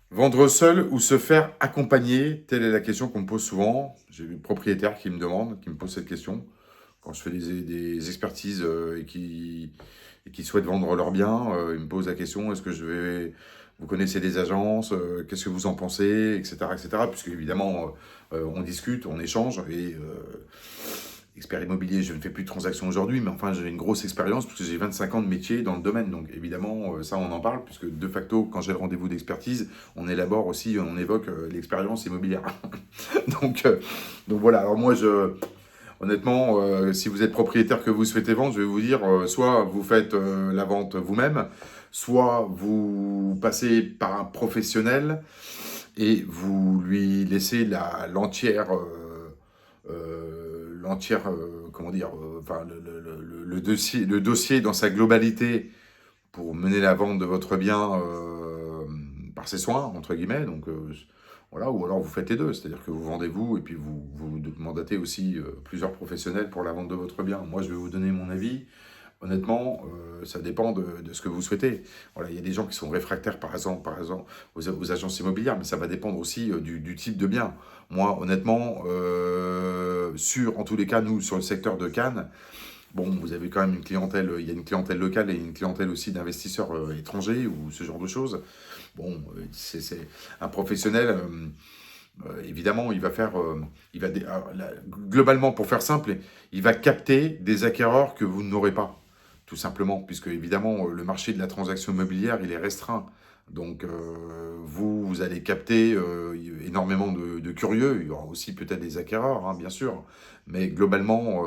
Vendre seul ou se faire accompagner? Telle est la question qu'on me pose souvent. J'ai des propriétaires qui me demandent, qui me posent cette question. Quand je fais des expertises et qui souhaitent vendre leurs biens, ils me posent la question, est-ce que je vais... Vous connaissez des agences, qu'est-ce que vous en pensez, etc., etc. Puisque évidemment, on discute, on échange, et expert immobilier, je ne fais plus de transactions aujourd'hui, mais enfin j'ai une grosse expérience puisque j'ai 25 ans de métier dans le domaine. Donc évidemment, ça on en parle, puisque de facto, quand j'ai le rendez-vous d'expertise, on élabore aussi, on évoque l'expérience immobilière. donc, euh, donc voilà, alors moi honnêtement, si vous êtes propriétaire que vous souhaitez vendre, je vais vous dire, soit vous faites la vente vous-même, soit vous passez par un professionnel et vous lui laissez comment dire, enfin, le dossier dans sa globalité pour mener la vente de votre bien par ses soins, entre guillemets. Donc, voilà, ou alors vous faites les deux, c'est-à-dire que vous vendez vous et puis vous mandatez aussi plusieurs professionnels pour la vente de votre bien. Moi, je vais vous donner mon avis. Honnêtement, ça dépend de ce que vous souhaitez. Voilà, il y a des gens qui sont réfractaires, par exemple aux agences immobilières, mais ça va dépendre aussi du type de bien. Moi, honnêtement, en tous les cas, nous, sur le secteur de Cannes, bon, vous avez quand même une clientèle, il y a une clientèle locale et une clientèle aussi d'investisseurs étrangers ou ce genre de choses. Bon, c'est un professionnel, évidemment, il va faire, globalement, pour faire simple, il va capter des acquéreurs que vous n'aurez pas, tout simplement, puisque évidemment, le marché de la transaction immobilière, il est restreint. Donc, vous allez capter énormément de curieux. Il y aura aussi peut-être des acquéreurs, hein, bien sûr. Mais globalement,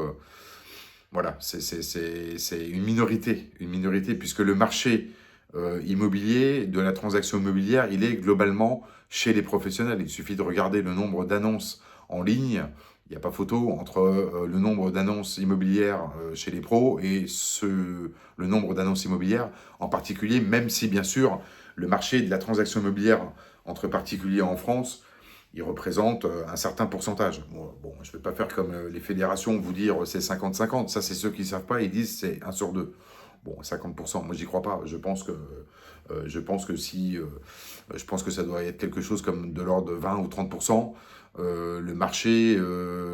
voilà, c'est une minorité, puisque le marché immobilier, de la transaction immobilière, il est globalement chez les professionnels. Il suffit de regarder le nombre d'annonces en ligne. Il n'y a pas photo entre le nombre d'annonces immobilières chez les pros et le nombre d'annonces immobilières en particulier, même si bien sûr le marché de la transaction immobilière entre particuliers en France, il représente un certain pourcentage. Bon, je ne vais pas faire comme les fédérations, vous dire c'est 50-50. Ça, c'est ceux qui ne savent pas, ils disent c'est un sur deux. Bon, 50%, moi j'y crois pas. Je pense que ça doit être quelque chose comme de l'ordre de 20 ou 30%, le marché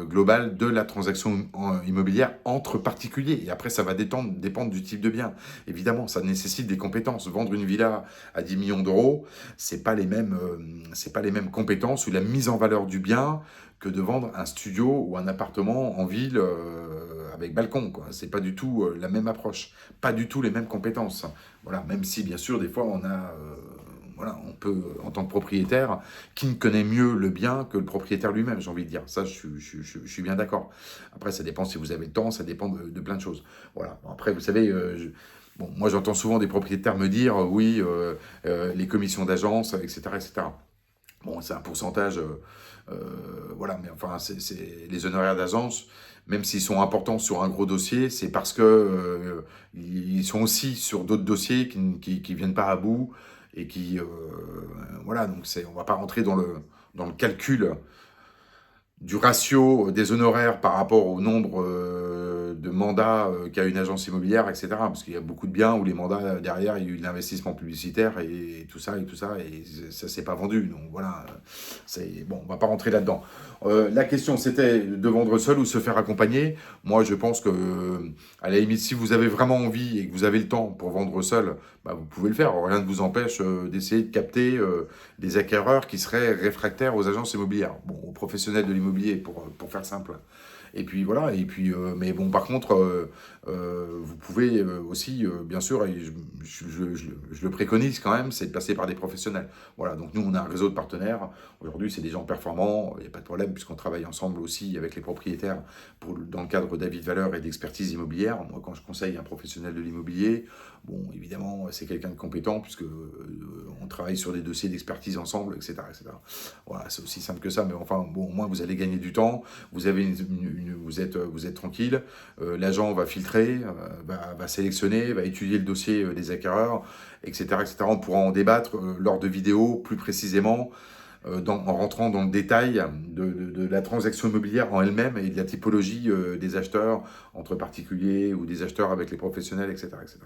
global de la transaction immobilière entre particuliers. Et après, ça va dépendre du type de bien. Évidemment, ça nécessite des compétences. Vendre une villa à 10 millions d'euros, c'est pas les mêmes compétences ou la mise en valeur du bien que de vendre un studio ou un appartement en ville avec balcon, quoi. C'est pas du tout la même approche, pas du tout les mêmes compétences. Voilà, même si bien sûr des fois voilà, on peut en tant que propriétaire, qui ne connaît mieux le bien que le propriétaire lui-même, j'ai envie de dire. Ça, je suis bien d'accord. Après, ça dépend si vous avez le temps, ça dépend de plein de choses. Voilà. Bon, après, vous savez, bon, moi j'entends souvent des propriétaires me dire, oui, les commissions d'agence, etc., etc. Bon, c'est un pourcentage, voilà, mais enfin, c'est les honoraires d'agence, même s'ils sont importants sur un gros dossier, c'est parce que ils sont aussi sur d'autres dossiers qui viennent pas à bout et voilà, donc on va pas rentrer dans le calcul du ratio des honoraires par rapport au nombre de mandats qu'a une agence immobilière, etc. Parce qu'il y a beaucoup de biens où les mandats derrière, il y a eu de l'investissement publicitaire et tout ça, et ça s'est pas vendu. Donc voilà, c'est bon, on va pas rentrer là-dedans. La question c'était de vendre seul ou se faire accompagner. Moi, je pense que à la limite, si vous avez vraiment envie et que vous avez le temps pour vendre seul, bah, vous pouvez le faire. Rien ne vous empêche d'essayer de capter des acquéreurs qui seraient réfractaires aux agences immobilières, bon, aux professionnels de l'immobilier pour faire simple. Et puis voilà, et puis, mais bon, par contre, vous pouvez aussi, bien sûr, et je le préconise quand même, c'est de passer par des professionnels. Voilà, donc nous, on a un réseau de partenaires. Aujourd'hui, c'est des gens performants, il n'y a pas de problème, puisqu'on travaille ensemble aussi avec les propriétaires dans le cadre d'avis de valeur et d'expertise immobilière. Moi, quand je conseille un professionnel de l'immobilier, bon, évidemment, c'est quelqu'un de compétent, puisque on travaille sur des dossiers d'expertise ensemble, etc., etc. Voilà, c'est aussi simple que ça, mais enfin, bon, au moins, vous allez gagner du temps, vous êtes tranquille, l'agent va filtrer, va sélectionner, va étudier le dossier des acquéreurs, etc., etc. On pourra en débattre lors de vidéos plus précisément. en rentrant dans le détail de la transaction immobilière en elle-même et de la typologie des acheteurs entre particuliers ou des acheteurs avec les professionnels, etc. etc.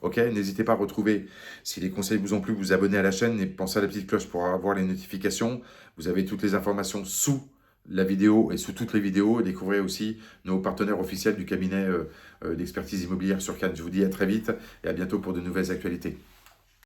Ok, n'hésitez pas à retrouver, si les conseils vous ont plu, vous abonner à la chaîne et pensez à la petite cloche pour avoir les notifications. Vous avez toutes les informations sous la vidéo et sous toutes les vidéos. Découvrez aussi nos partenaires officiels du cabinet d'expertise immobilière sur Cannes. Je vous dis à très vite et à bientôt pour de nouvelles actualités.